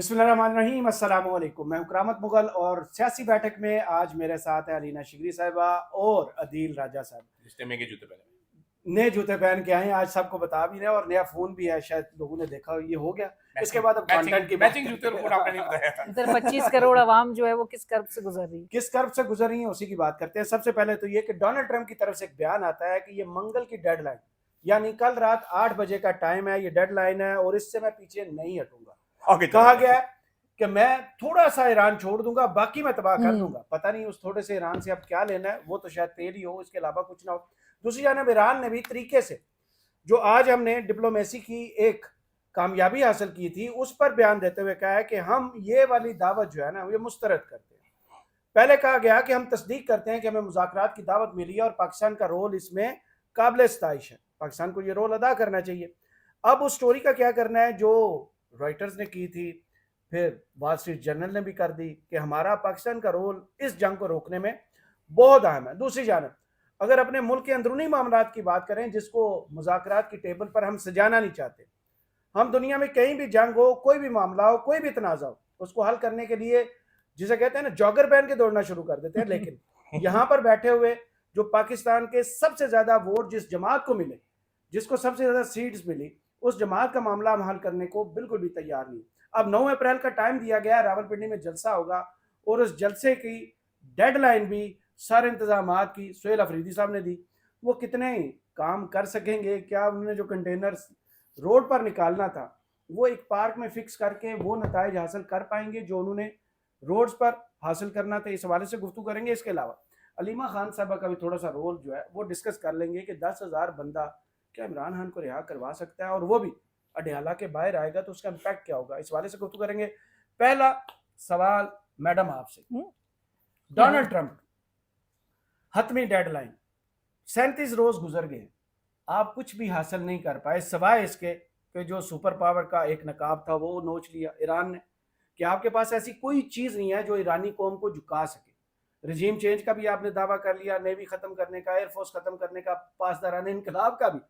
बिस्मिल्लाहिर्रहमानिर्रहीम, अस्सलामु अलैकुम। मैं हूं करामत मुगल और सियासी बैठक में आज मेरे साथ है अलीना शिगरी साहिबा और अदील राजा साहब। जिसने महंगे जूते पहने नए जूते पहन के आए हैं, आज सबको बता भी रहे हैं और नया फोन भी है, शायद लोगों ने देखा ये हो गया। इसके बाद अब कंटेंट की मैचिंग जूते और फोन आपने नहीं बताया। इधर 25 करोड़ आवाम जो है वो किस कर्ब से गुजर रही है। किस कर्ब से गुजर रही है उसी की बात करते हैं। सबसे पहले तो ये कि डोनाल्ड ट्रंप की तरफ से एक बयान आता है कि ये मंगल की डेडलाइन यानी कल रात 8 बजे का टाइम है, ये डेडलाइन है और इससे मैं पीछे नहीं हटूंगा। कहा गया है कि मैं थोड़ा सा ईरान छोड़ दूंगा, बाकी मैं तबाह कर दूंगा। पता नहीं उस थोड़े से ईरान से अब क्या लेना है, वो तो शायद तेल ही हो, इसके अलावा कुछ ना हो। दूसरी जानब ईरान ने भी तरीके से जो आज हमने डिप्लोमेसी की एक कामयाबी हासिल की थी उस पर बयान देते हुए कहा है कि हम ये वाली दावत जो है ना ये मुस्तरद करते हैं। पहले कहा गया कि हम तस्दीक करते हैं कि हमें मुज़ाकरात की दावत मिली है और पाकिस्तान का रोल इसमें काबिल सताइश है, पाकिस्तान को ये रोल अदा करना चाहिए। अब उस स्टोरी का क्या करना है जो रॉयटर्स ने की थी, फिर वॉल स्ट्रीट जर्नल ने भी कर दी कि हमारा पाकिस्तान का रोल इस जंग को रोकने में बहुत अहम है। दूसरी जानब अगर अपने मुल्क के अंदरूनी मामलात की बात करें जिसको मुज़ाकरात की टेबल पर हम सजाना नहीं चाहते, हम दुनिया में कहीं भी जंग हो, कोई भी मामला हो, कोई भी तनाज़ा हो, उसको हल करने के लिए जिसे कहते हैं ना जॉगर पहन के दौड़ना शुरू कर देते हैं। लेकिन यहाँ पर बैठे हुए जो पाकिस्तान के सबसे ज़्यादा वोट जिस जमात को मिले, जिसको सबसे ज़्यादा सीट्स मिली, उस जमात का मामला हम हल करने को बिल्कुल भी तैयार नहीं। अब 9 अप्रैल का टाइम दिया गया है, रावलपिंडी में जलसा होगा और उस जलसे की डेडलाइन भी सारे इंतजाम की सुहेल अफरीदी साहब ने दी। वो कितने काम कर सकेंगे, क्या उन्होंने जो कंटेनर रोड पर निकालना था वो एक पार्क में फिक्स करके वो नताइज हासिल कर पाएंगे जो उन्होंने रोड्स पर हासिल करना था, इस हवाले से गुफ्तगू करेंगे। इसके अलावा अलीमा खान साहबा का भी थोड़ा सा रोल जो है वो डिस्कस कर लेंगे कि 10,000 बंदा क्या इमरान खान को रिहा करवा सकता है और वो भी अडियाला के बाहर आएगा तो उसका इम्पैक्ट क्या होगा, इस हवाले से गुफ्तगू करेंगे। पहला सवाल मैडम आपसे, डोनाल्ड ट्रंप हतमी डेडलाइन 37 रोज गुजर गए, आप कुछ भी हासिल नहीं कर पाए सिवाय इसके कि जो सुपर पावर का एक नकाब था वो नोच लिया ईरान ने। कि आपके पास ऐसी कोई चीज़ नहीं है जो ईरानी कौम को झुका सके। रजीम चेंज का भी आपने दावा कर लिया, नेवी ख़त्म करने का, एयरफोर्स ख़त्म करने का, पासदारान इनकलाब का भी,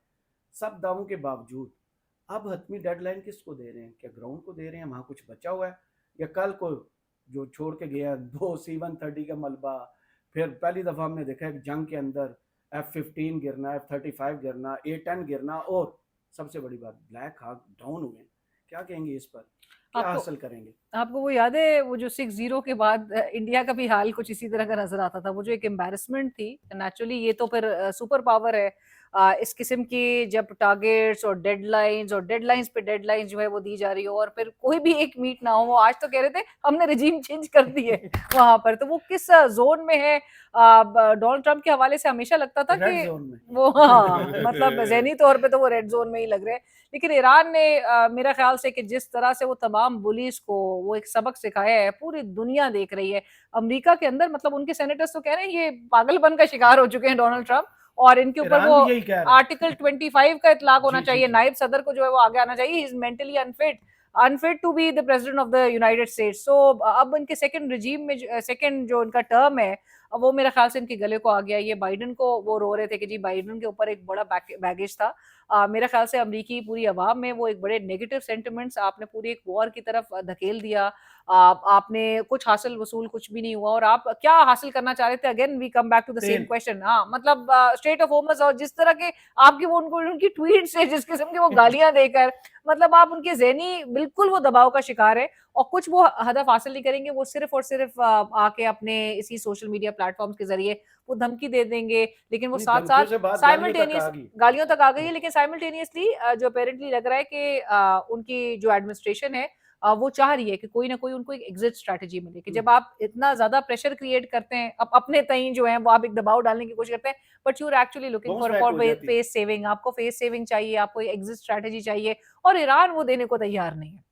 सब दावों के बावजूद अब हतमी डेडलाइन किसको दे रहे हैं? क्या ग्राउंड को दे रहे हैं, वहाँ कुछ बचा हुआ है? या कल को जो छोड़ के गया 2 C-130 का मलबा, फिर पहली दफ़ा हमने देखा है जंग के अंदर F-15 गिरना, F-35 गिरना, A-10 गिरना और सबसे बड़ी बात ब्लैक हाक डाउन हुए। क्या कहेंगे इस पर, क्या हासिल करेंगे? आपको वो याद है वो जो 6-0 के बाद इंडिया का भी हाल कुछ इसी तरह का नजर आता था, वो जो एक एम्बैरेसमेंट थी। नेचुरली ये तो फिर सुपर पावर है, इस किस्म की जब टारगेट्स और डेडलाइंस पे डेडलाइंस जो है वो दी जा रही हो और फिर कोई भी एक मीट ना हो। वो आज तो कह रहे थे हमने रिजीम चेंज कर दी है वहां पर, तो वो किस जोन में है? डोनाल्ड ट्रंप के हवाले से हमेशा लगता था कि वो मतलब ज़हनी तौर पे तो वो रेड जोन में ही लग रहे हैं। लेकिन ईरान ने मेरा ख्याल से कि जिस तरह से वो तमाम बुलीज को वो एक सबक सिखाया है, पूरी दुनिया देख रही है। अमेरिका के अंदर मतलब उनके सेनेटर्स तो कह रहे हैं ये पागलपन का शिकार हो चुके हैं डोनाल्ड ट्रंप, और इनके ऊपर वो आर्टिकल 25 का इतलाक होना चाहिए। नायब सदर को जो है वो आगे आना चाहिए। He is mentally unfit to be the president of the united states. So अब इनके सेकंड रिजीम में सेकंड जो इनका टर्म है वो मेरे ख्याल से इनके गले को आ गया। ये बाइडन को वो रो रहे थे कि जी बाइडन के ऊपर एक बड़ा बैगेज था। मेरे ख्याल से अमरीकी पूरी आवाम में वो एक बड़े नेगेटिव सेंटिमेंट्स, आपने पूरी एक वॉर की तरफ धकेल दिया। आपने कुछ हासिल वसूल कुछ भी नहीं हुआ और आप क्या हासिल करना चाह रहे थे? Again we come back to the same question. हाँ मतलब स्टेट ऑफ होमस और जिस तरह के आपकी वो उनकी ट्वीट्स है, जिस किस्म की वो गालियां देकर मतलब आप उनके ज़हनी बिल्कुल वो दबाव का शिकार है और कुछ वो हदफ हासिल नहीं करेंगे। वो सिर्फ और सिर्फ आके अपने इसी सोशल मीडिया प्लेटफॉर्म्स के जरिए वो धमकी दे देंगे, लेकिन वो साथ साथ साइमल्टेनियस गालियों तक आ गई है। लेकिन साइमल्टेनियसली जो अपेरेंटली लग रहा है कि उनकी जो एडमिनिस्ट्रेशन है वो चाह रही है कि कोई ना कोई उनको एक एग्जिट स्ट्रैटेजी मिले कि जब आप इतना ज्यादा प्रेशर क्रिएट करते हैं अपने तई जो है वो आप एक दबाव डालने की कोशिश करते हैं, but you are actually looking for face saving. आपको फेस सेविंग चाहिए, आपको एग्जिट स्ट्रैटेजी चाहिए और ईरान वो देने को तैयार नहीं है।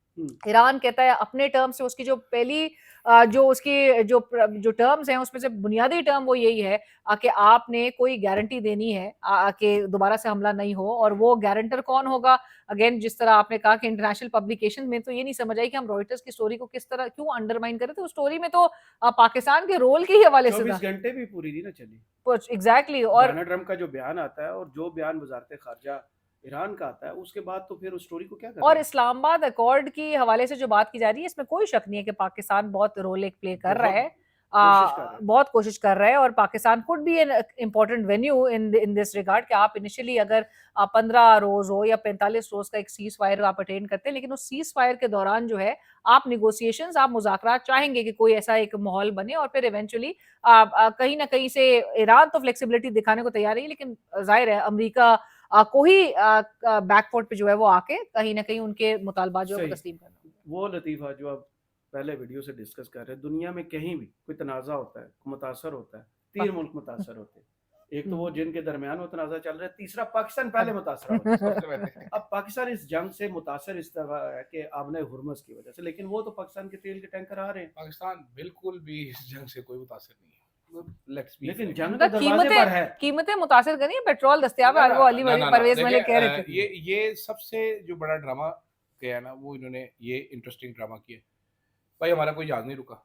ईरान कहता है अपने टर्म से, उसकी जो पहली जो उसकी जो टर्म्स हैं उसमें से बुनियादी टर्म वो यही है कि आपने कोई गारंटी देनी है कि दोबारा से हमला नहीं हो। और वो गारंटर कौन होगा? अगेन जिस तरह आपने कहा कि इंटरनेशनल पब्लिकेशन में तो ये नहीं समझ आई कि हम रॉयटर्स की स्टोरी को किस तरह क्यों अंडरमाइन करें। तो उस स्टोरी में तो पाकिस्तान के रोल के ही हवाले से 24 घंटे भी पूरी नहीं ना चली एग्जैक्टली। और डोनाल्ड ट्रंप का जो बयान आता है और जो बयान वजारत खारजा ईरान का आता है, उसके बाद तो फिर उस स्टोरी को क्या और करना है? इस्लामाबाद अकॉर्ड की हवाले से जो बात की जा रही है, इसमें कोई शक नहीं है कि पाकिस्तान बहुत रोल एक प्ले कर रहा बहुत है, कोशिश कर रहे हैं। बहुत कोशिश कर रहा है, और Pakistan could be an important venue in this regard कि आप इनिशियली अगर 15 रोज हो या 45 रोज का एक सीज फायर आप अटेन करते हैं, लेकिन उस सीज फायर के दौरान जो है आप निगोशिएशंस, आप मुज़ाकरात चाहेंगे कि कोई ऐसा एक माहौल बने, और फिर इवेंचुअली कहीं ना कहीं से ईरान तो फ्लेक्सिबिलिटी दिखाने को तैयार है, लेकिन जाहिर है अमेरिका को ही बैकफुट पे जो है वो आके कहीं ना कहीं उनके मुतालबात जो है वो सही। तस्लीम करना। वो लतीफ़ा जो आप पहले वीडियो से डिस्कस कर रहे हैं, दुनिया में कहीं भी कोई तनाज़ा होता है, मुतासर होता है, 3 मुल्क मुतासर होते हैं। एक तो वो जिनके दरमियान वो तनाज़ा चल रहा है, तीसरा पाकिस्तान पहले मुतासर होता है। सबसे पहले अब पाकिस्तान इस जंग से मुतासर इस तरह है कि आबने हुर्मुज़ की वजह से, लेकिन वो तो पाकिस्तान के तेल के टैंकर आ रहे हैं। पाकिस्तान बिल्कुल भी इस जंग से कोई मुतासिर नहीं है, लेट्स बी लेकिन फ्रैंक। जंग मतलब तो दरवाजे पर है। कीमतें मुतासिर करी हैं, पेट्रोल दस्तयाब है, वो अली परवेज मलिक कह रहे थे। ये सबसे जो बड़ा ड्रामा किया है ना, वो इन्होंने ये इंटरेस्टिंग ड्रामा किया। भाई हमारा कोई जहाज नहीं रुका,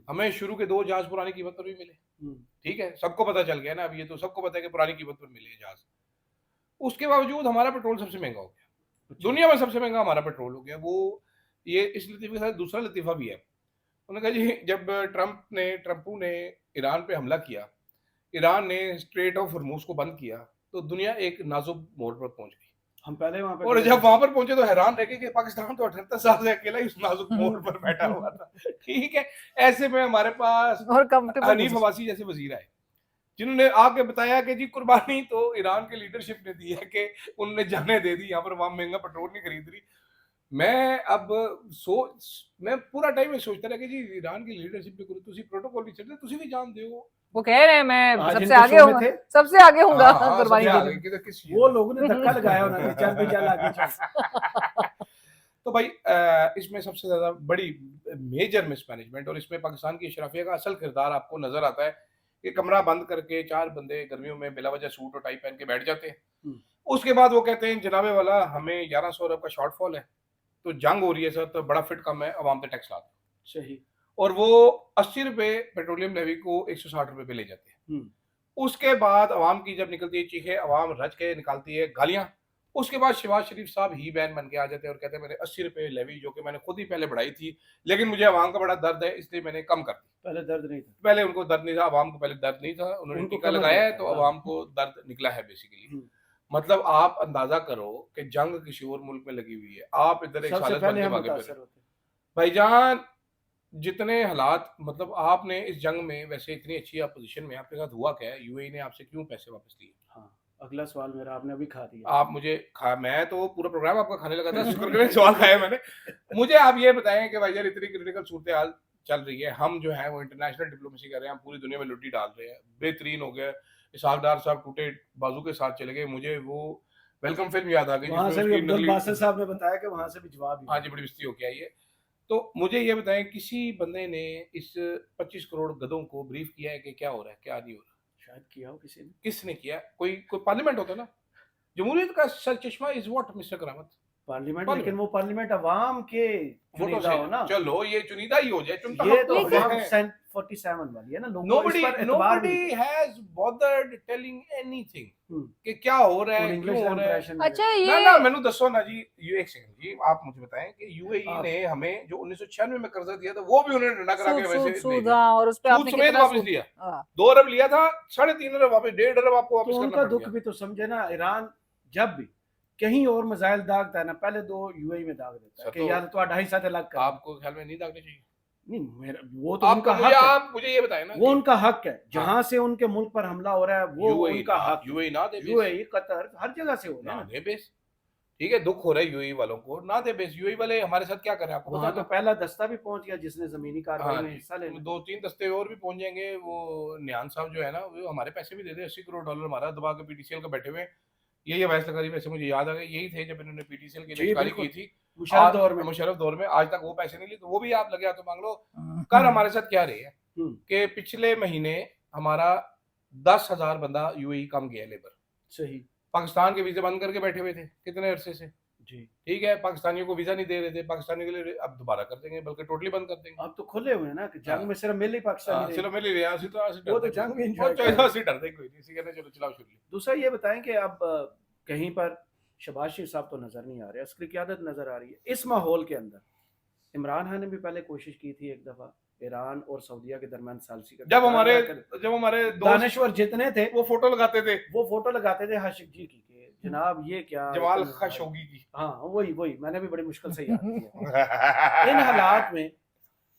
हमें शुरू के 2 जहाज पुरानी कीमत पर भी मिले, ठीक है, सबको पता चल गया ना, अब ये तो सबको पता है कि पुरानी कीमत पर मिले जहाज। उसके बावजूद हमारा पेट्रोल सबसे महंगा हो गया, दुनिया में सबसे महंगा हमारा पेट्रोल हो गया। वो ये इस लतीफे के साथ दूसरा लतीफा भी है। उन्होंने कहा जी, जब ट्रंपू ने ईरान पे हमला किया, ईरान ने स्ट्रेट ऑफ हॉर्मूज को बंद किया, तो दुनिया एक नाजुक मोड़ पर पहुंच गई। हम पहले वहां पे और गए जब थे। वहां पर पहुंचे तो हैरान रह गए कि पाकिस्तान तो 78 साल से अकेला ही उस नाजुक मोड़ पर बैठा हुआ था। ठीक है, ऐसे में हमारे पास और कंफर्टेबल हनीफ अब्बासी जैसे वजीर आए, जिन्होंने आके बताया कि जी कुर्बानी तो ईरान के लीडरशिप ने दी है कि उन्होंने जाने दे दी, यहाँ पर वहां महंगा पेट्रोल नहीं खरीद रही। मैं अब मैं पूरा टाइम में सोचता रहा कि जी ईरान की लीडरशिप पे करो, तुसी प्रोटोकॉल नहीं चलते, तुसी भी जान दे हो। वो कह रहे हैं मैं आज सबसे इनके आगे शो में हूँ, थे, सबसे आगे हूँगा हाँ हाँ, कुर्बानी सबसे देने आगे में। कि तो किस चीज़ वो में। लोगों ने धक्का लगाया उन्होंने, चल भी चल आगे चल। तो भाई इसमें सबसे ज्यादा बड़ी मेजर मिसमैनेजमेंट, और इसमें पाकिस्तान की अशराफिया का असल किरदार आपको नजर आता है कि कमरा बंद करके 4 बंदे गर्मियों में बिला वजह सूट और टाई पहन के बैठ जाते हैं। उसके बाद वो कहते हैं जनाबे वाला हमें 1100 अरब का शॉर्टफॉल है, तो जंग हो रही है सर, तो बड़ा फिट कम है, अवाम पे टैक्स लाते हैं। सही। और वो 80 रुपए पेट्रोलियम लेवी को 160 रुपए पे ले जाते हैं। उसके बाद अवाम की जब निकलती है चीखें, अवाम रज के निकालती है गालियां, उसके बाद शहबाज शरीफ साहब ही बैन बन के आ जाते हैं और कहते हैं मेरे 80 रुपए लेवी जो कि मैंने खुद ही पहले बढ़ाई थी, लेकिन मुझे अवाम का बड़ा दर्द है इसलिए मैंने कम कर दी। पहले दर्द नहीं था, पहले उनको दर्द नहीं था, अवाम को पहले दर्द नहीं था, उन्होंने उनको टीका कमर लगाया है दर्द तो था। अवाम को दर्द निकला है बेसिकली। मतलब आप अंदाजा करो कि जंग किसी और मुल्क में लगी हुई है, आप इधर एक सबसे सालिस बन पहले के हम भागे मुतासर फिर। होते हैं। भाईजान जितने हालात, मतलब आपने इस जंग में वैसे इतनी अच्छी अपोजिशन में आपके साथ हुआ क्या है, यूएई ने आपसे क्यों पैसे वापस लिए? हाँ, अगला सवाल मेरा आपने अभी खा दिया। आप मुझे मैं तो पूरा प्रोग्राम आपका खाने लगा था, शुक्र करें सवाल खाया मैंने। मुझे आप ये बताएं कि भाई यार इतनी क्रिटिकल सूरत हाल चल रही है, हम जो है वो इंटरनेशनल डिप्लोमेसी कर रहे हैं, हम पूरी दुनिया में लुट्टी डाल रहे हैं, बेहतरीन हो गया, इसहाक डार साहब टूटे बाजू के साथ चले गए, मुझे वो वेलकम फिल्म याद आ गई वहां से भी अब्दुल बासित साहब ने बताया कि वहां से भी जवाब हाँ जी, बड़ी बिस्ती हो के आई है। तो मुझे ये बताएं किसी बंदे ने इस 25 करोड़ गधों को ब्रीफ किया है कि क्या हो रहा है क्या नहीं हो रहा? शायद किया हो किसी ने। किसने किया? कोई पार्लियामेंट होता ना, जमहूरियत का सरचश्मा इज व्हाट मिस्टर करामत? पार्लियामेंट, लेकिन वो पार्लियामेंट अवाम के चुनिंदा हो ना। चलो ये चुनिंदा ही हो जाए, चुनता ये तो हम अवाम हैं। 47 वाली है ना, लोगों Nobody, इस पर एतबार नहीं nobody करते। has bothered telling anything कि क्या हो रहा है, क्यों हो रहा है। अच्छा ना ये ना मैंने दसो ना जी, ये एक सेकंड जी, आप मुझे बताएं कि यूएई ने हमें जो 1996 में कर्जा दिया था वो भी उन्होंने डंडा करा के वैसे सूद हाँ, और उस पे आपने समेत कितना वापस सूद दिया। हाँ। 2 अरब लिया था, 3.5 अरब वापस, 1.5 अरब आपको वापस तो करना उनका पड़ दुख गया। भी तो समझे ना, ईरान जब भी कहीं और मिसाइल दागता है ना, पहले 2 यूएई में दाग देता है कि यार तो 2.5 साथ अलग कर। आपको ख्याल में नहीं दागने चाहिए? नहीं मेरा वो तो उनका हक है। आप मुझे ये बताएं ना, वो उनका हक है, जहां से उनके मुल्क पर हमला हो रहा है वो उनका हक। यूएई ना दे, यूएई कतर हर जगह से हो रहा है ना दे बेस, ठीक है, दुख हो रहा है यूएई वालों को, ना दे बेस। यूएई वाले हमारे साथ क्या करें आपको वहां पता तो पहला दस्ता भी पहुंच गया जिसने जमीनी कार्रवाई में हिस्सा लेना। 2-3 दस्ते और भी पहुंच जाएंगे। वो नियान साहब जो है ना, वो हमारे पैसे भी दे दे, 80 करोड़ डॉलर हमारा दबा के पीटीसीएल का बैठे हुए। यही अवैध लगारी, वैसे मुझे याद आ गया, यही थे जब इन्होंने पीटीसीएल की निकाली की थी मुशर्रफ दौर में, आज तक वो पैसे नहीं लिए, तो वो भी आप लगे तो मांग लो। कल हमारे साथ क्या रही है कि पिछले महीने हमारा 10,000 बंदा यूएई कम गया लेबर। सही। पाकिस्तान के वीजे बंद करके बैठे हुए थे कितने अरसे से जी, ठीक है, पाकिस्तानियों को वीजा नहीं दे रहे थे, पाकिस्तानी के लिए अब दोबारा कर देंगे, बल्कि टोटली बंद कर देंगे। अब तो खुले हुए हैं ना कि जंग में सिर्फ मिल ही पाकिस्तानी चलो मिल ही रहे हैं, वो तो जंग में एंजॉय डरते कोई नहीं, इसी कहते चलो चलाओ शुरू। दूसरा ये बताएं कि अब कहीं पर शहबाज शरीफ साहब तो नजर नहीं आ रहे, असली क़यादत नजर आ रही है इस माहौल के अंदर। इमरान खान ने भी पहले कोशिश की थी एक दफा, ईरान और सऊदीया के दरमियान सालसी का, जब हमारे दोस्त दानश्वर जितने थे वो फोटो लगाते थे, वो फोटो लगाते थे हाशिक जी की कि जनाब ये क्या जमाल खशोगी की। हाँ वही मैंने भी बड़ी मुश्किल से याद किया। इन हालात में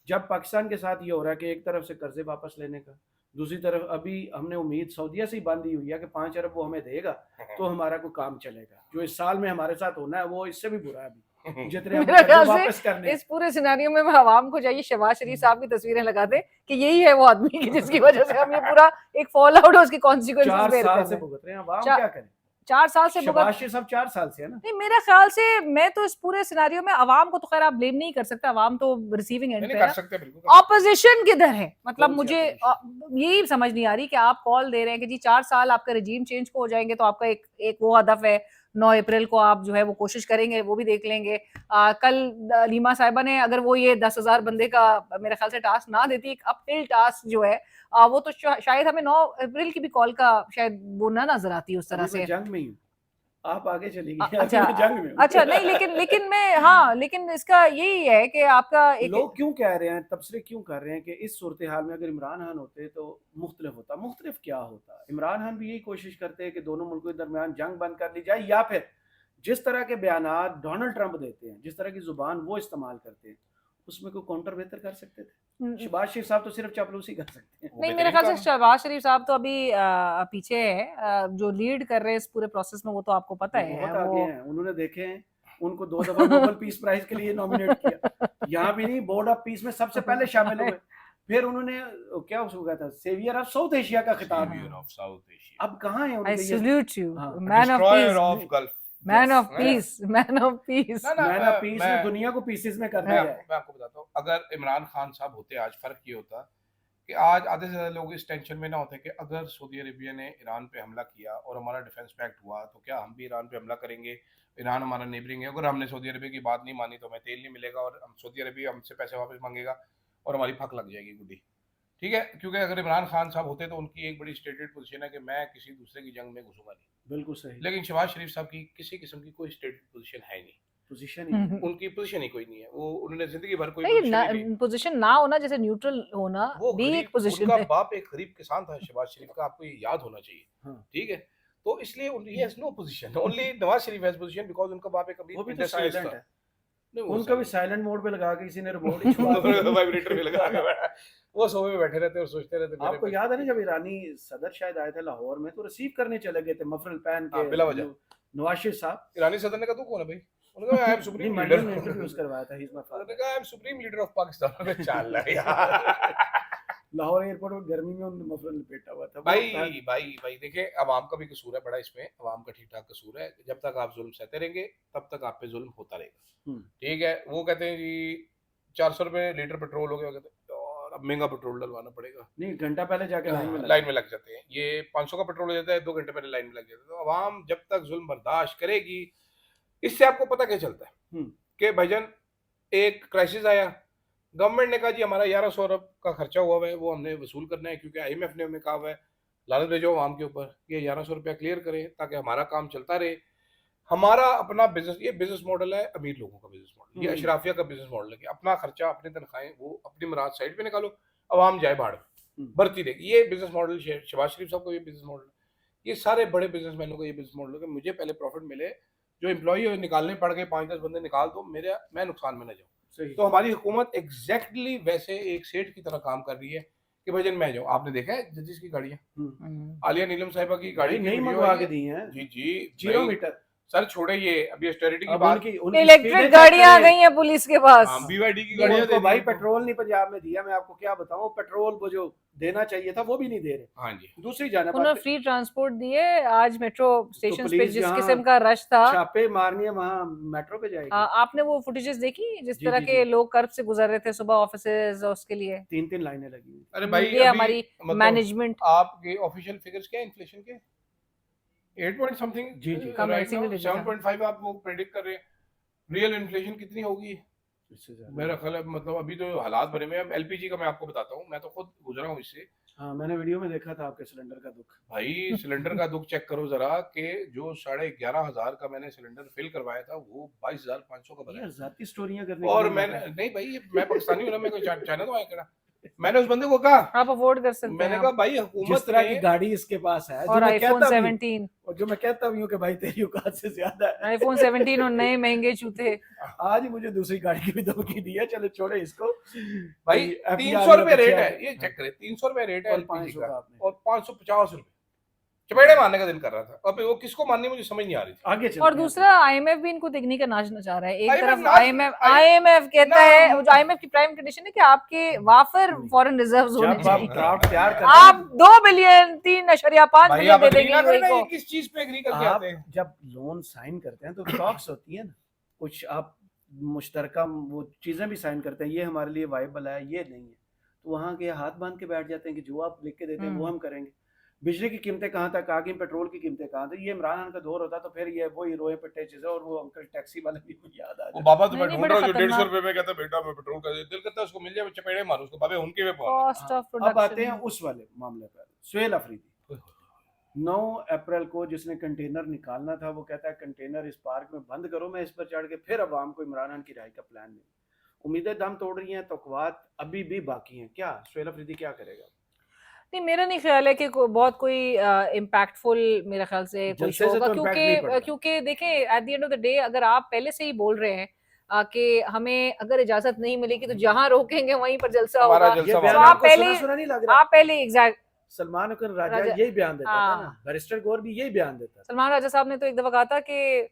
जब पाकिस्तान के साथ ये हो रहा है कि एक तरफ से कर्जे वापस लेने का, दूसरी तरफ अभी हमने उम्मीद सऊदीया से ही बांधी हुई है कि 5 अरब वो हमें देगा तो हमारा कोई काम चलेगा। जो इस साल में हमारे साथ होना है वो इससे भी बुरा है अभी, जितने हम मेरा कर्जे ख्याल वापस से करने। इस पूरे सिनेरियो में मैं आवाम को चाहिए शहबाज शरीफ साहब की तस्वीरें लगा दे कि यही है वो आदमी की जिसकी वजह से हम ये पूरा एक फॉल आउट और उसकी 4 कॉन्सिक्वेंसेस बेर साल कर से रहे हैं। भुगत रहे हैं, अवाम चा- क्या करे? 4 साल से भुगत शहबाज शरीफ साहब 4 साल से है ना। नहीं, मेरा ख्याल से मैं तो इस पूरे सिनेरियो में आवाम को तो खैर आप ब्लेम नहीं कर सकते, आवाम तो रिसीविंग एंड नहीं पे कर है। सकते, बिल्कुल कर ऑपोजिशन किधर है? मतलब कौन सी मुझे opposition? यही समझ नहीं आ रही कि आप कॉल दे रहे हैं कि जी 4 साल आपका रिजीम चेंज को हो जाएंगे तो आपका एक वो हदफ है 9 अप्रैल को आप जो है वो कोशिश करेंगे, वो भी देख लेंगे। कल लीमा साहिबा ने अगर वो ये 10,000 बंदे का मेरे ख्याल से टास्क ना देती, एक अपहिल टास्क जो है वो तो शायद हमें 9 अप्रैल की भी कॉल का शायद वो ना नजर आती उस तरह अभी मैं से। जंग में ही हूँ, आप आगे चली गई। अच्छा अभी मैं जंग में हूँ। अच्छा नहीं, लेकिन मैं हाँ, लेकिन इसका यही है कि आपका एक लोग क्यों कह रहे हैं, तबसरे क्यों कर रहे हैं कि इस सूरत हाल में अगर इमरान खान होते तो मुख्तलिफ होता। मुख्तलिफ क्या होता? इमरान खान भी यही कोशिश करते हैं कि दोनों मुल्कों के दरमियान जंग बंद कर ली जाए, या फिर जिस तरह के बयानात डोनाल्ड ट्रंप देते हैं, जिस तरह की जुबान वो इस्तेमाल करते हैं, उसमें कोई काउंटर बेहतर कर सकते थे? शहबाज शरीफ साहब तो सिर्फ चापलूसी कर सकते हैं। वो नहीं, मेरे बेहतरीन ख्याल से काम है। शहबाज शरीफ साहब तो अभी पीछे है, जो लीड कर रहे हैं इस पूरे प्रोसेस में वो तो आपको पता वो है बहुत आगे वो हैं, उन्होंने देखे हैं, उनको 2 दफा नोबेल पीस प्राइज के लिए नॉमिनेट किया। यहाँ भी नहीं, बोर्ड ऑफ पीस में सबसे पहले शामिल हुए। फिर उन्होंने क्या उसको कहा था, सेवियर ऑफ साउथ एशिया का खिताब Savior दिया। of South Asia, अब कहाँ है आई उनके ये? सैल्यूट यू, हाँ, man of destroyer of peace, Gulf। Man of Yes, peace, man of peace. ना मैन ऑफ पीस ने मैं दुनिया को पीसेस में कर मैं दिया है। आपको बताता हूँ, अगर इमरान खान साहब होते आज, फर्क ये होता कि आज आधे से ज्यादा लोग इस टेंशन में ना होते कि अगर सऊदी अरेबिया ने ईरान पे हमला किया और हमारा डिफेंस पैक्ट हुआ तो क्या हम भी ईरान पे हमला करेंगे? ईरान हमारा नेबरिंग है, अगर हमने सऊदी अरेबिया की बात नहीं मानी तो हमें तेल नहीं मिलेगा और हम सऊदी अरेबिया हमसे पैसे वापस मांगेगा और हमारी फक लग जाएगी गुड्डी। ठीक है, क्योंकि अगर इमरान खान साहब होते तो उनकी एक बड़ी स्टेटेड पोजीशन है कि मैं किसी दूसरे की जंग में घुसूंगा नहीं, बिल्कुल सही, लेकिन शहबाज शरीफ साहब की किसी किस्म की कोई स्टेटेड पोजीशन है नहीं, पोजीशन ही है। उनकी पोजीशन ही कोई नहीं है, वो उन्होंने जिंदगी भर कोई नहीं, पोजीशन ही नहीं। पोजीशन ना होना जैसे न्यूट्रल होना वो भी एक गरीब, पोजीशन उनका है। बाप एक गरीब किसान था शहबाज शरीफ का, आपको ये याद होना चाहिए। हाँ। ठीक है, तो इसलिए ही has no position, only Nawaz Sharif has position because उनका बाप एक वो भी तो इंडस्ट्रियलिस्ट साइलेंट था। है, नहीं, वो उनका भी साइलेंट मोड पे लगा के किसी ने रिमोट ही छुपा दिया। वाइब्रेटर पे लगा के वो सोफे पे बैठे रहते और सोचते रहते मेरे आपको याद है ना जब ईरानी सदर शायद आए थे लाहौर में तो रिसीव करने चले गए थे मफरल पहन हाँ, के बिला वजह। नवाज शरीफ साहब। ईरानी सदर ने कहा तू कौन है भाई? उन्होंने कहा आई एम नहीं, सुप्रीम मंडल लीडर। में इंटरव्यूज करवाया था, ही इज माय उन्होंने फादर। कहा I am supreme leader of Pakistan. मैं चल रहा यार। लाहौर एयरपोर्ट में गर्मी में उन्होंने मफरल लपेटा हुआ था। भाई देखिए, अवाम का भी कसूर है बड़ा इसमें, अवाम का ठीक ठाक कसूर है। जब तक आप जुल्म सहते रहेंगे तब तक आप पे जुल्म होता रहेगा। ठीक है, वो कहते हैं जी 400 रुपए लीटर पेट्रोल हो गया, कहते हैं यार अब महंगा पेट्रोल डलवाना पड़ेगा, नहीं, घंटा पहले जाके लाइन में लग जाते हैं। ये 500 का पेट्रोल हो जाता है, 2 घंटे पहले लाइन में लग जाते हैं। तो अवाम जब तक जुल्म बर्दाश्त करेगी, इससे आपको पता क्या चलता है कि भाईजान एक क्राइसिस आया, गवर्नमेंट ने कहा जी हमारा 1100 अरब का खर्चा हुआ है, वो हमने वसूल करना है, क्योंकि IMF ने हमें कहा हुआ है लानत भेजो आवाम के ऊपर कि 1100 रुपया क्लियर करें ताकि हमारा काम चलता रहे। हमारा अपना बिजनेस, ये बिजनेस मॉडल है अमीर लोगों का बिजनेस मॉडल, ये अशराफिया का बिजनेस मॉडल है कि अपना खर्चा, अपनी तनख्वाहें वो अपनी मराद साइड पे निकालो, अवाम जाए बाहर बढ़ती रहेगी। ये बिजनेस मॉडल शहबाज शरीफ साहब का ये बिजनेस मॉडल, ये सारे बड़े बिजनेसमैनों का ये बिजनेस मॉडल है कि मुझे पहले प्रॉफिट मिले, जो एम्प्लॉई निकालने पड़ गए 5-10 बंदे निकाल दो, मैं नुकसान में न जाऊँ। तो हमारी हुकूमत एग्जैक्टली वैसे एक सेठ की तरह काम कर रही है कि भाईजान मैं जाऊँ। आपने देखा है जजिस की गाड़ियाँ, आलिया नीलम साहिबा की गाड़ी नहीं मंगवा के दी हैं जी 0 मीटर। सर छोड़े ये अभी ऑस्टेरिटी की अब बात, उनकी इलेक्ट्रिक गाड़ियां आ गई हैं पुलिस के पास। BYD की गाड़ियां गाड़ियां तो भाई पेट्रोल नहीं पंजाब में दिया, मैं आपको क्या बताऊं, पेट्रोल वो जो देना चाहिए था वो भी नहीं दे रहे। हाँ जी, दूसरी जानब उन्होंने फ्री ट्रांसपोर्ट दिए, आज मेट्रो स्टेशन पे पुलिस जिस जहाँ किस्म का रश था, छापे मारनी है वहाँ मेट्रो पे जाएगी। आपने वो फुटेजेस देखी जिस जी, तरह जी, के जी। लोग कर्ब से गुजर रहे थे सुबह ऑफिसेज उसके लिए? 3-3 लाइनें लगी हुई। अरे भाई ये हमारी मतलब मैनेजमेंट, आपके ऑफिशियल फिगर्स क्या है इन्फ्लेशन के? 8 पॉइंट समथिंग जी, जी। राइट नाउ, single digit, 7.5 आप वो प्रेडिक्ट कर रहे हैं। रियल इन्फ्लेशन कितनी होगी इससे ज्यादा। मेरा ख्याल है, मतलब अभी तो हालात बने में। अब LPG का मैं आपको बताता हूँ, मैं तो खुद गुजरा हूँ इससे। हाँ, मैंने वीडियो में देखा था आपके सिलेंडर का दुख। भाई सिलेंडर का दुख चेक करो जरा कि जो 11,500 का मैंने सिलेंडर फिल करवाया था वो 22,500 का यार बनाया। जाती स्टोरियां करने और के लिए मैंने बैठा है। नहीं भाई मैं पाकिस्तानी हूँ ना, मैं कोई चाइना तो आया करा। मैंने उस बंदे को कहा, आप अफोर्ड कर सकते मैंने हैं कहा आप। भाई जिस हुकूमत तरह की ने गाड़ी इसके पास है, जो और मैं आईफोन कहता भी हूँ 17, और जो मैं कहता भी हूँ कि भाई तेरी औकात से ज्यादा है। आईफोन 17 और नए महंगे जूते। आज ही मुझे दूसरी गाड़ी की भी धमकी दी है, चलो छोड़े इसको। भाई FDR 300 रुपए पीछे रेट आ है, गए। ये चेक करें, 300 रुपए रेट है और एलपीजी 500 का का आपने। और 550 रुपए चपेड़े मारने का दिल कर रहा था। अब वो किसको माननी मुझे समझ नहीं आ रही थी। आगे चलते और हैं दूसरा आईएमएफ भी इनको दिखने का नाच नचा रहा है। एक IMF तरफ नाच- आईएमएफ कहता ना- है, जो आईएमएफ की प्राइम कंडीशन है कि आपके वाफर फॉरेन रिजर्व्स होने जब आप चाहिए। ड्राफ्ट तैयार करते आप 2 बिलियन 3.5 भाई बिलियन आप दे agree देंगे ना करें ना, यूएई ये को। किस चीज पे एग्री करके आप आते हैं। जब लोन साइन करते हैं तो टॉक्स होती है ना, कुछ आप मुश्तरका वो चीजें भी साइन करते हैं, ये हमारे लिए वाइबल है, ये नहीं है, तो वहाँ के हाथ बांध के बैठ जाते हैं कि जो आप लिख के देते हैं वो हम करेंगे। बिजली की कीमतें कहाँ तक आ गई, पेट्रोल की कीमतें कहाँ तक, ये इमरान खान का दौर होता तो फिर ये वही रोए पिटे चीजें, और वो अंकल टैक्सी वाले भी मुझे याद आ वो जाए। बाबा तो मैं नहीं, ढूंढ बड़े रहा हूँ जो 150 खतरनाक। रुपए में कहता बेटा मैं पेट्रोल का दिल करता है उसको मिल जाए चपेड़े मारो उसको बाबे उनके में पहुंच कॉस्ट ऑफ अब आते हैं प्रोडक्शन। उस वाले मामले पर। सुहेल अफरीदी 9 अप्रैल को जिसने कंटेनर निकालना था, वो कहता है कंटेनर इस पार्क में बंद करो, मैं इस पर चढ़ के फिर अवाम को इमरान खान की रिहाई का प्लान नहीं। उम्मीदें दम तोड़ रही हैं, तौक़ुआत अभी भी बाकी हैं। क्या सुहेल अफरीदी क्या करेगा? नहीं, मेरा नहीं ख्याल है कि बहुत कोई इम्पैक्टफुल मेरे ख्याल से कोई जलसे शो से होगा, तो impact नहीं पड़ता। क्योंकि देखें at the end of the day अगर आप पहले से ही बोल रहे हैं कि हमें अगर इजाजत नहीं मिलेगी तो जहां रोकेंगे वहीं पर जलसा हमारा होगा। जलसा ये बयान तो आप आपको पहले सुना सुना नहीं लग रहा? आप पहले एग्जैक्ट सलमान अकर राजा राजा- यही बयान देता था ना, हाँ। बैरिस्टर गौर भी यही बयान देता था। सलमान राजा साहब ने तो एक दफा कहा था कि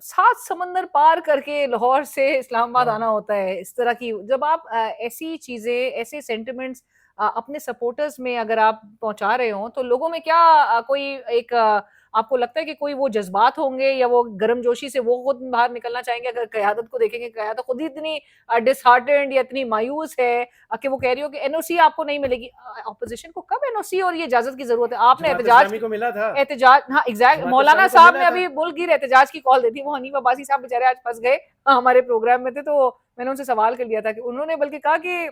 7 समंदर पार करके लाहौर से इस्लामाबाद हाँ। आना होता है। इस तरह की जब आप ऐसी चीजें, ऐसे सेंटिमेंट्स अपने सपोर्टर्स में अगर आप पहुंचा रहे हो तो लोगों में क्या कोई एक आपको लगता है कि कोई वो जज्बात होंगे या वो गर्मजोशी से वो खुद बाहर निकलना चाहेंगे? अगर क़यादत को देखेंगे, क़यादत खुद ही इतनी डिसहार्टेंड या इतनी मायूस है कि वो कह रही हो कि एनओसी आपको नहीं मिलेगी। ऑपोजिशन को कब एनओसी और ये इजाजत की जरूरत है? आपने जमात एहतजाज इस्लामी को मिला था। हाँ एग्जैक्ट, जमात मौलाना इस्लामी को साहब मिला ने था। अभी मुल्क गिर एहतजाज की कॉल दी थी। वो हनीफ अब्बासी साहब बेचारे आज फंस गए, हमारे प्रोग्राम में थे, तो मैंने उनसे सवाल कर लिया था कि उन्होंने बल्कि कहा कि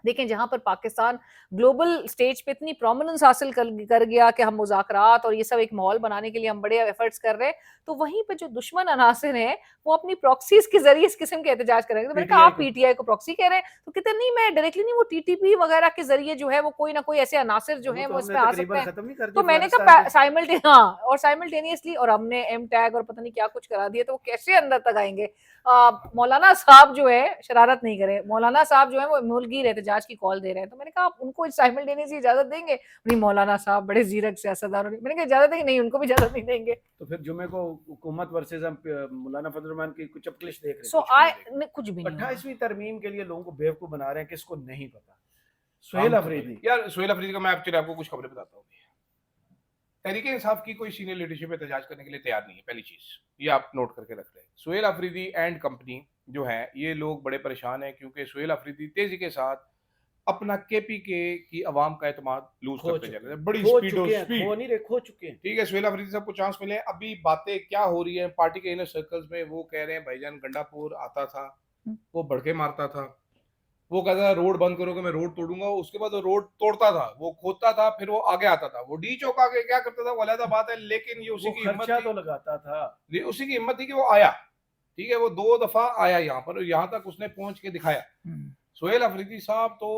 देखें जहां पर पाकिस्तान ग्लोबल स्टेज पे इतनी प्रोमिनेंस हासिल कर गया कि हम मुज़ाकरात और ये सब एक माहौल बनाने के लिए हम बड़े एफर्ट्स कर रहे हैं, तो वहीं पे जो दुश्मन अनासिर हैं वो अपनी प्रॉक्सीज के जरिए इस किस्म के एहतजाज करेंगे। तो मैंने कहा आप पीटीआई को प्रॉक्सी कह रहे हैं, तो कहते नहीं मैं डायरेक्टली नहीं, वो टीटीपी वगैरह के जरिए जो है वो कोई ना कोई ऐसे अनासिर जो है वो इसमें आ सकते हैं। खत्म नहीं कर तो मैंने कहा साइमल्टेनियसली और हमने एम टैग और पता नहीं क्या कुछ करा दिया, तो वो कैसे अंदर तक आएंगे? मौलाना साहब जो है शरारत नहीं करे, मौलाना साहब जो है वो मुल्की एहतजाज की कॉल दे रहे हैं, तो मैंने कहा आप उनको साइमल्टेनियसली इजाजत देंगे? नहीं मौलाना साहब बड़े जीरक सियासतदान, मैंने कहा इजाजत देंगे? नहीं उनको भी इजाजत नहीं देंगे। तो फिर जुमे को हुकूमत वर्सेस हम मौलाना फजल रहमान की कुछ चपकलिश देख रहे हैं। सो कुछ भी नहीं। 28वीं तरमीम के लिए लोगों को बेवकूफ बना रहे हैं, किसको नहीं पता। सुहेल अफरीदी यार सुहेल अफरीदी का मैं एक्चुअली आपको कुछ खबरें बताता हूँ। तहरीके इंसाफ की कोई सीनियर लीडरशिप एहतजाज करने के लिए तैयार नहीं है, पहली चीज ये आप नोट करके रख रहे हैं। सुहेल अफरीदी एंड कंपनी जो है ये लोग बड़े परेशान हैं क्योंकि सुहेल अफरीदी तेजी के साथ अपना केपीके की आवाम का एतमाद लूज करते चल रहे हैं, बड़ी स्पीड खो चुके हैं। ठीक है, सुहेल अफरीदी साहब को चांस मिले। अभी बातें क्या हो रही है पार्टी के इनर सर्कल्स में, वो कह रहे हैं भाईजान गंडापुर आता था, वो भड़के मारता था, वो कहता था रोड बंद करोगे मैं रोड तोड़ूंगा, उसके बाद वो रोड तोड़ता था, वो खोदता था, फिर वो आगे आता था, वो डी चौक आके क्या करता था वो अलग बात है, लेकिन ये उसी की हिम्मत तो लगाता था, ये उसी की हिम्मत थी कि वो आया। ठीक है, वो 2 दफा आया यहाँ पर, यहाँ तक उसने पहुंच के दिखाया। सुहेल अफरीदी साहब तो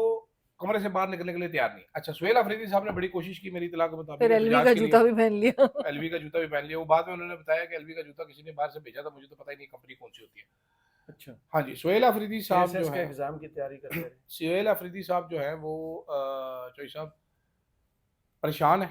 कमरे से बाहर निकलने के लिए तैयार नहीं। अच्छा, सुहेल अफरीदी साहब ने बड़ी कोशिश की मेरी इत्तला के मुताबिक, एलवी का जूता भी पहन लिया। एलवी का जूता भी पहन लिया। वो बाद में उन्होंने बताया कि एलवी का जूता किसी ने बाहर से भेजा था, मुझे तो पता ही नहीं कंपनी कौन सी होती है। अच्छा, हाँ जी, सुहेल अफरीदी साहब जो है एग्जाम की तैयारी कर रहे हैं। सुहेल अफरीदी साहब जो है वो चौधरी साहब परेशान है।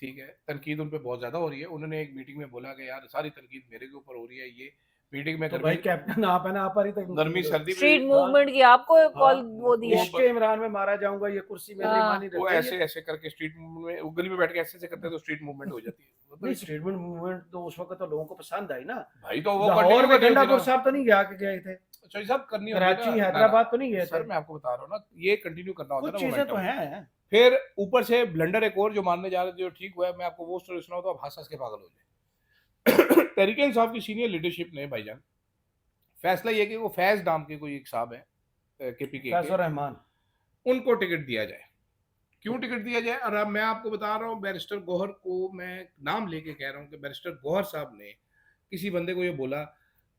ठीक है, तनकीद उन पे बहुत ज्यादा हो रही है। उन्होंने एक मीटिंग में बोला कि यार सारी तनकीद मेरे के ऊपर हो रही है। ये मीटिंग में तो भाई कैप्टन आप है ना, आप ही तक नरमी सर्दी स्ट्रीट मूवमेंट की आपको कॉल वो दी है इसके इमरान में मारा जाऊंगा, ये कुर्सी मेरी मानी रहती है। वो ऐसे ऐसे करके स्ट्रीट मूवमेंट, वो गली में बैठ के ऐसे ऐसे करते हैं तो स्ट्रीट मूवमेंट हो जाती है। नहीं, स्ट्रीट मूवमेंट तो उस वक्त तो लोगों को पसंद आई ना भाई, तो वो लाहौर में गंडापुर साहब तो नहीं गए थे, चौधरी साहब करनी कराची हैदराबाद तो नहीं गए थे। सर मैं आपको बता रहा हूँ ना, ये कंटिन्यू करना होता है ना, चीजें तो हैं। फिर ऊपर से ब्लंडर एक और जो मानने जा रहे थे जो ठीक हुआ है, मैं आपको वो स्टोरी सुनाऊं तो आप हंस हंस के पागल हो जाए। तहरीके इंसाफ की सीनियर लीडरशिप ने भाईजान फैसला ये कि वो फैज नाम के कोई एक साहब है केपीके फैजुर रहमान, उनको टिकट दिया जाए। क्यों टिकट दिया जाए। और अब मैं आपको बता रहा हूँ, बैरिस्टर गौहर को मैं नाम लेके कह रहा हूँ कि बैरिस्टर गौहर साहब ने किसी बंदे को ये बोला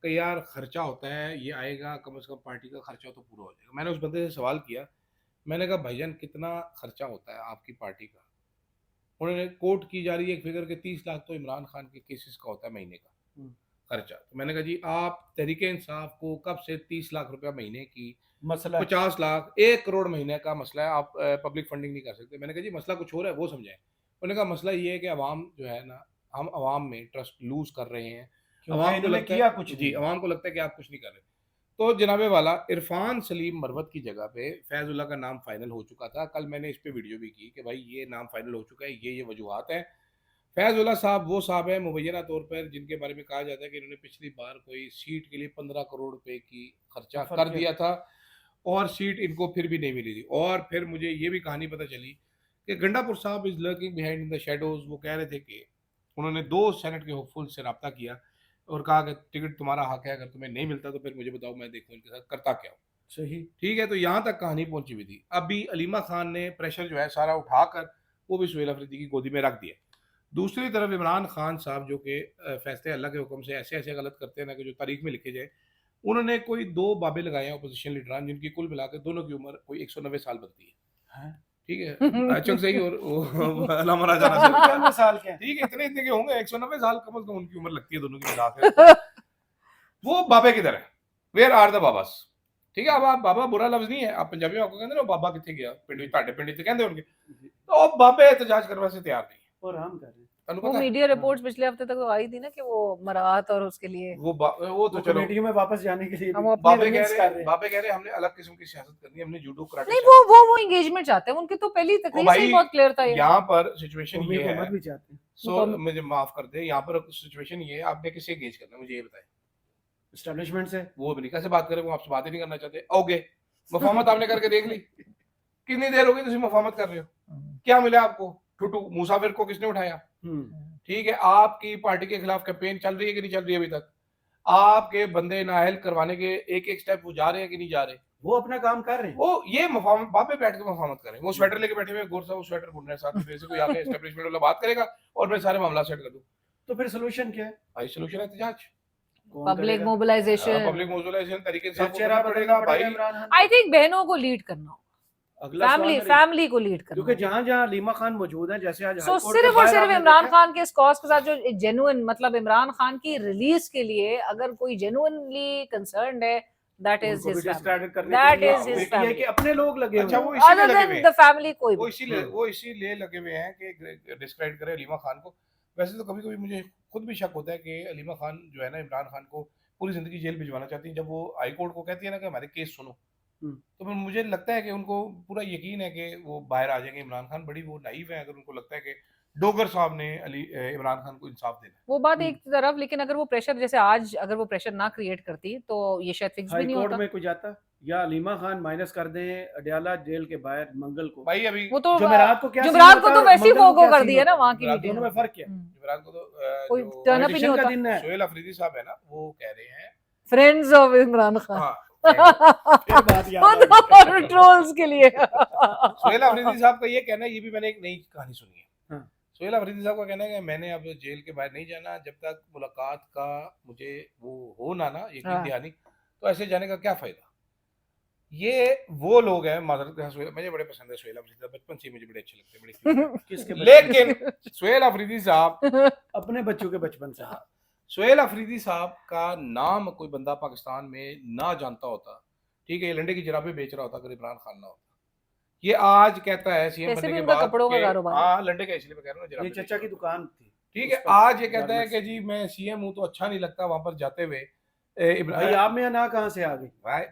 कि यार खर्चा होता है, ये आएगा, कम से कम पार्टी का खर्चा तो पूरा हो जाएगा। मैंने उस बंदे से सवाल किया, मैंने कहा भाईजान कितना खर्चा होता है आपकी पार्टी का। उन्होंने कोट की जा रही है एक फिगर के 30 लाख तो इमरान खान के केसेस का होता है महीने का खर्चा। तो मैंने कहा जी आप तहरीके इंसाफ को कब से 30 लाख रुपया महीने की, मसला 50 लाख, 1 करोड़ महीने का मसला है, आप पब्लिक फंडिंग नहीं कर सकते। मैंने कहा जी मसला कुछ और है, वो समझाएं। उन्होंने कहा मसला ये है कि अवाम जो है ना, हम अवाम में ट्रस्ट लूज कर रहे हैं, अवाम को लगता किया है कुछ जी, अवाम को लगता है कि आप कुछ नहीं कर रहे। तो जनाबे वाला इरफान सलीम मरवत की जगह पे फैजुल्लाह का नाम फाइनल हो चुका था। कल मैंने इस पे वीडियो भी की कि भाई ये नाम फाइनल हो चुका है, ये वजूहात है। फैजुल्लाह साहब वो साहब है मुबैना तौर पर जिनके बारे में कहा जाता है कि इन्होंने पिछली बार कोई सीट के लिए 15 करोड़ रुपए की खर्चा कर दिया था और सीट इनको फिर भी नहीं मिली थी। और फिर मुझे ये भी कहानी पता चली कि गंडापुर साहब is lurking behind in the shadows. वो कह रहे थे कि उन्होंने 2 सेनेट के होपफुल से रब्ता किया और कहा कि टिकट तुम्हारा हक है, अगर तुम्हें नहीं मिलता तो फिर मुझे बताओ, मैं देखूँ इनके साथ करता क्या हूँ। सही, ठीक है, तो यहाँ तक कहानी पहुंची हुई थी। अभी अलीमा खान ने प्रेशर जो है सारा उठाकर वो भी सुहेल अफरीदी की गोदी में रख दिया। दूसरी तरफ इमरान खान साहब जो कि फैसले अल्लाह के हुक्म से ऐसे ऐसे गलत करते हैं ना कि जो तारीख में लिखे जाए, उन्होंने कोई 2 बाबे लगाए हैं अपोजिशन लीडरान जिनकी कुल मिलाकर दोनों की उम्र कोई 190 साल बनती है। ठीक है, अचक सही और अलामा राजा नासिर साल के ठीक है, इतने इतने के होंगे, 190 साल कम से कम उनकी उम्र लगती है दोनों की मिलाकर। वो बाबे किधर है, वेयर आर द बाबास। ठीक है, अब आप बाबा बुरा लफ्ज नहीं है, आप पंजाबी में आपको कहते ना बाबा कितने गया पिंड ताड़े पिंड से कहते उनके, तो अब बाबे एहतजाज करने से तैयार नहीं है और हम कर रहे हैं। वो मीडिया रिपोर्ट्स पिछले हफ्ते तक तो आई थी ना कि वो मराहत और उसके लिए वो तो चलो कमेटियों में वापस जाने के लिए हम वो अपने बाबे कह विमेंस रहे कर हैं, रहे हैं। बाबे कह रहे हैं हमने अलग किस्म की सियासत करनी है, हमने जूडो कराटे नहीं, सियासत वो एंगेजमेंट चाहते हैं, उनके तो पहली ओ तकरीर से ही भाई, बहुत क्लियर था ये। यहाँ पर सिचुएशन उम्मीद ये को है, मत भी चाहते हैं। सो मुझे माफ कर दे, यहाँ पर सिचुएशन ये है, आपने किसे एंगेज करना है मुझे ये बताएं। एस्टेब्लिशमेंट से वो अमेरिका से बात करें, वो आपसे बात ही नहीं करना चाहते। ओके, मुफाहमत आपने करके देख ली, कितनी देर हो गई तुम मुफाहमत कर रहे हो, क्या मिला आपको? टुटू मुसाफिर को किसने उठाया? ठीक है, आपकी पार्टी के खिलाफ कैंपेन चल रही है कि नहीं चल रही है अभी तक? आपके बंदे नाअहल करवाने के एक एक स्टेप वो जा रहे हैं कि नहीं जा रहे? वो अपना काम कर रहे हैं। वो ये मुफाहमत बापे बैठ के मुफाहमत करें, वो स्वेटर लेके बैठे हुए गौर साहब, वो स्वेटर बुन रहे हैं साथ में, से कोई आके एस्टेब्लिशमेंट वाला बात करेगा और मैं सारे मामला सेट कर दूं। तो फिर सोल्यूशन क्या है? भाई सोल्यूशन है एहतजाज, पब्लिक मोबिलाइजेशन, पब्लिक मोबिलाइजेशन तरीके से चेहरा आपको पड़ेगा भाई। आई थिंक बहनों को लीड करना, फैमिली को लीड करना, क्योंकि जहाँ जहाँ अलीमा खान मौजूद है, जैसे आज सो सिर्फ और सिर्फ इमरान खान के इस कॉज के साथ जो एक जेन्युइन, मतलब इमरान खान की रिलीज के लिए अगर कोई जेन्युइनली कंसर्न्ड है, that is his family, that is his family, कि अपने लोग लगे अच्छा, हुए वो हैं। इसीलिए अदर लगे देन हुए द हैं, फैमिली कोई वो इसीलिए लगे हुए हैं कि डिस्क्रेडिट करें अलीमा खान को। वैसे तो कभी कभी मुझे खुद भी शक होता है कि अलीमा खान जो है ना, इमरान खान को पूरी जिंदगी जेल भिजवाना चाहती है। जब वो हाई कोर्ट को कहती है ना कि हमारे केस सुनो, तो फिर मुझे लगता है कि उनको पूरा यकीन है कि वो बाहर आ जाएंगे। इमरान खान बड़ी वो नाइव है अगर उनको लगता है कि डोगर साहब ने इमरान खान को इंसाफ देना। वो बात एक तरफ, लेकिन अगर वो प्रेशर, जैसे आज अगर वो प्रेशर ना क्रिएट करती तो ये शायद फिक्स भी नहीं होता। में कोई जाता या अलीमा खान माइनस कर दें अडयाला जेल के बाहर मंगल को। भाई अभी वो तो जुमेरात को क्या जुमेरात को तो वैसे ही फोको कर दिया ना वहाँ की जुमेरात मीटिंग दोनों में फर्क क्या है? जुमेरात को तो कोई जो टर्न अप ही नहीं इलेक्शन का होता। दिन है। सोहेल अफरीदी साहब है ना, वो कह रहे हैं फ्रेंड्स ऑफ इमरान खान, हाँ फिर बात याद आ गई। और ट्रोल्स के लिए सोहेल अफरीदी साहब का ये कहना है, ये भी मैंने एक नई कहानी सुनी है। हाँ। सोहेल अफरीदी साहब का कहना है कि मैंने अब जेल के बाहर नहीं जाना जब तक मुलाकात का मुझे वो हो ना यकीन हाँ। दहानी, तो ऐसे जाने का क्या फायदा। ये वो लोग हैं, मुझे बड़े पसंद है सोहेल अफरीदी साहब, बचपन से मुझे बड़े अच्छे लगते हैं, बड़े किसके लेकिन सोहेल अफरीदी साहब अपने बच्चों के बचपन से। सोहेल अफरीदी साहब का नाम कोई बंदा पाकिस्तान में ना जानता होता, ठीक है, ये लंडे की जराबें बेच रहा होता अगर इमरान खान ना होता। ये आज कहता है सीएम बनने के बाद कपड़ों का कारोबार, हाँ लंडे का, इसलिए मैं कह रहा हूँ ये चचा की दुकान थी, ठीक है, आज ये कहता है कि जी मैं सीएम हूँ तो अच्छा नहीं लगता वहां पर जाते हुए। भाई आप में ना कहाँ से आ गई?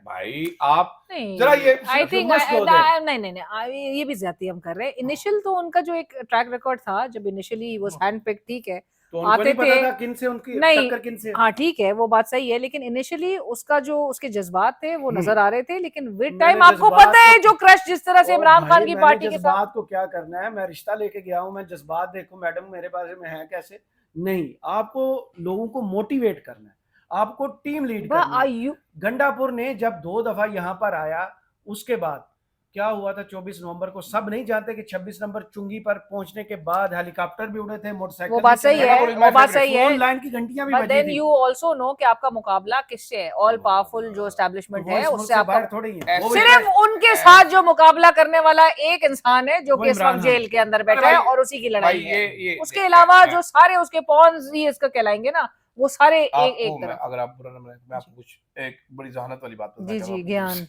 भाई आप नहीं, जरा ये I think must go there। नहीं, ये भी ज्यादती हम कर रहे हैं। इनिशियल तो उनका जो एक ट्रैक रिकॉर्ड था, जब इनिशियली वाज हैंडपिक, ठीक है, तो उनको आते नहीं पता थे था किन से उनकी नहीं, टक्कर किन से। हाँ ठीक है, वो बात सही है, लेकिन इनिशियली उसका जो उसके जज्बात थे वो नजर आ रहे थे, लेकिन विद मैंने टाइम आपको जज्बात पता है को- जो क्रश जिस तरह से ओ इमरान भाई, खान की मैंने पार्टी के साथ, जज्बात को क्या करना है? मैं रिश्ता लेके गया हूँ, मैं जज्बात देखूं मैडम मेरे पास में है कैसे? नहीं, आपको लोगों को मोटिवेट करना है, आपको टीम लीड करनी है। गंडापुर ने जब 2 दफा यहाँ पर आया, उसके बाद क्या हुआ था 24 नवंबर को, सब नहीं जानते कि 26 नंबर चुंगी पर पहुंचने के बाद हेलीकॉप्टर भी उड़े थे, मोटरसाइकिल वो बात सही है, वो बात सही है, फोन लाइन की घंटियां भी बट बजी देन थी। यू आल्सो नो कि आपका मुकाबला किससे है, ऑल पावरफुल जो एस्टैब्लिशमेंट है उससे आपका थोड़ी है, वो भी सिर्फ उनके साथ जो मुकाबला करने वाला एक इंसान है जो वो कि इस इमरान वक्त खान। जेल के अंदर बैठा भाई- है और उसी की लड़ाई भाई है। ये उसके अलावा जो सारे उसके पॉन्स ही इसका कहलाएंगे ना, वो सारे एक आपको एक मैं, तरफ। अगर आप बुरा न माने तो मैं आपको कुछ एक बड़ी जहानत वाली बात जी जी, ज्ञान।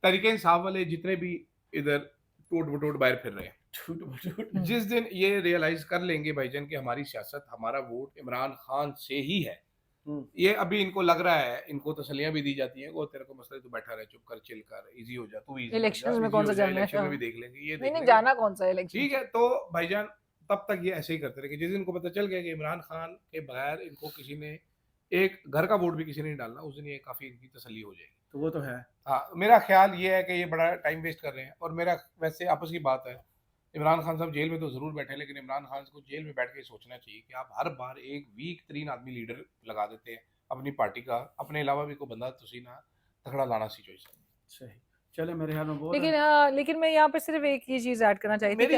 तरीके इंसाफ वाले जितने भी इधर टूट बटूट बाहर फिर रहे हैं, जिस दिन ये रियलाइज कर लेंगे भाईजान कि हमारी सियासत, हमारा वोट इमरान खान से ही है, ये अभी इनको लग रहा है, इनको तसलियां भी दी जाती हैं, वो तेरे को मसला, तू बैठा रह, चुप कर, चिल कर, इजी हो जा, तू इजी इलेक्शंस में कौन सा जाना है? इलेक्शन में भी देख लेंगे, ये नहीं देख नहीं, लेंगे। जाना कौन सा इलेक्शन? ठीक है, तो भाईजान तब तक ये ऐसे ही करते रहे कि जिस दिन इनको पता चल गया कि इमरान खान के बगैर इनको किसी ने एक घर का वोट भी किसी ने नहीं डालना, उस दिन ये काफी इनकी तसल्ली हो जाएगी। तो वो तो है। हाँ, मेरा ख्याल ये है कि ये बड़ा टाइम वेस्ट कर रहे हैं, और मेरा वैसे आपस की बात है, इमरान खान साहब जेल में तो जरूर बैठे हैं, लेकिन इमरान खान को जेल में बैठ के सोचना चाहिए कि आप हर बार एक वीक तरीन आदमी लीडर लगा देते हैं अपनी पार्टी का, अपने अलावा भी कोई बंदा तुसी ना तगड़ा लाना सी चॉइस। सही, चले मेरे ख्याल में बहुत लेकिन लेकिन मैं यहाँ पे सिर्फ एक ही चीज ऐड करना चाहती थी कि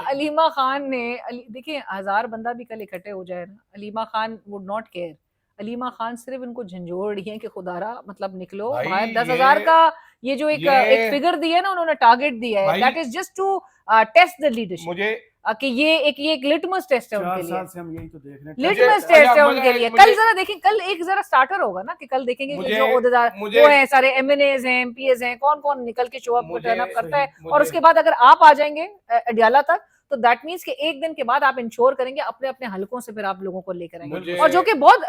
अलीमा खान ने देखिए 1000 बंदा भी कल इकट्ठे हो जाए ना, Aleema Khan would not care. Aleema Khan सिर्फ इनको झंझोड़ रही है कि खुदारा मतलब निकलो बाहर। 10,000 का ये जो एक फिगर दिया है ना उन्होंने, टारगेट दिया है, that is just to test the leadership. मुझे कि ये एक लिटमस टेस्ट है उनके लिए। 4 साल से हम यही तो देख रहे हैं, लिटमस टेस्ट है उनके लिए। कल जरा देखें, कल एक जरा स्टार्टर होगा ना कि कल देखेंगे कि जो ओहदेदार वो हैं, सारे एमएनएज हैं, एमपीएस हैं, कौन कौन निकल के शो अप टर्न अप करता है, और उसके बाद अगर आप आ जाएंगे अडियाला तक, तो दैट मींस कि एक दिन के बाद आप इंश्योर करेंगे अपने अपने हलकों से फिर आप लोगों को लेकर आएंगे। और जो कि बहुत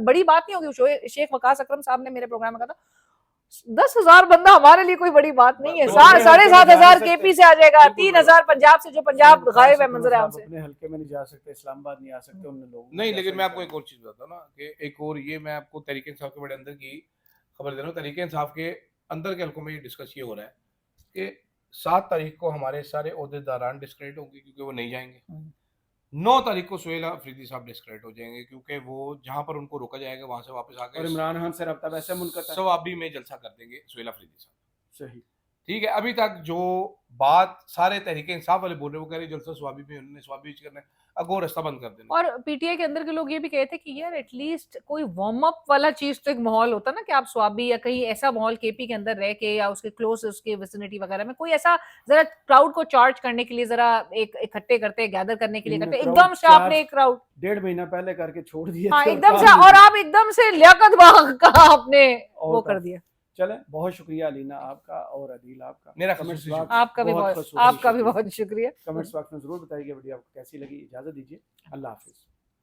बड़ी बात नहीं होगी, शेख वकास अकरम साहब ने मेरे प्रोग्राम में कहा था 10,000 बंदा हमारे लिए कोई बड़ी बात नहीं है, 7,500 केपी से आ जाएगा, 3,000 पंजाब से, जो पंजाब गायब है मंजर आम से। अपने हल्के में नहीं जा सकते, इस्लामाबाद नहीं आ सकते, उन लोगों नहीं। लेकिन मैं आपको एक और चीज बताता हूँ ना, कि एक और ये मैं आपको तरीके इंसाफ के बड़े अंदर की खबर दे रहा हूँ। तरीके इंसाफ के अंदर के हल्कों में ये डिस्कस ये हो रहा है कि 7 तारीख को हमारे सारे ओहदेदारान डिस्क्रेडिट होंगे क्योंकि वो नहीं जाएंगे। 9 तारीख को सुहेल अफरीदी साहब डिस्क्रेडिट हो जाएंगे क्योंकि वो जहां पर उनको रोका जाएगा वहां से वापस आकर और इमरान खान से रब्ता वैसे मुनक़ता सवाबी में जलसा कर देंगे सुहेल अफरीदी साहब। सही, ठीक है, अभी तक जो बात सारे तहरीके इंसाफ वाले बोल रहे हैं, वो कह रहे जलसा स्वाबी में, उन्होंने स्वाबी करना है, अगो रास्ता बंद कर देना। और पीटीआई के अंदर के लोग ये भी कहते कि यार एटलीस्ट कोई वार्म अप वाला चीज तो एक माहौल होता ना, कि आप स्वाबी या कहीं ऐसा माहौल केपी के अंदर रह के या उसके क्लोज उसके विसिनिटी वगैरह में कोई ऐसा जरा क्राउड को चार्ज करने के लिए जरा एक इकट्ठे करते, गैदर करने के लिए करते, एकदम से आपने एक क्राउड 1.5 महीना पहले करके छोड़ दिया। हाँ, एकदम से, और आप एकदम से लियाकत बाग का आपने वो कर दिया। चले, बहुत शुक्रिया अलीना आपका और अदील आपका। मेरा आपका भी बहुत शुक्रिया। कमेंट्स बॉक्स में जरूर बताइए वीडियो आपको कैसी लगी। इजाजत दीजिए, अल्लाह हाफिज।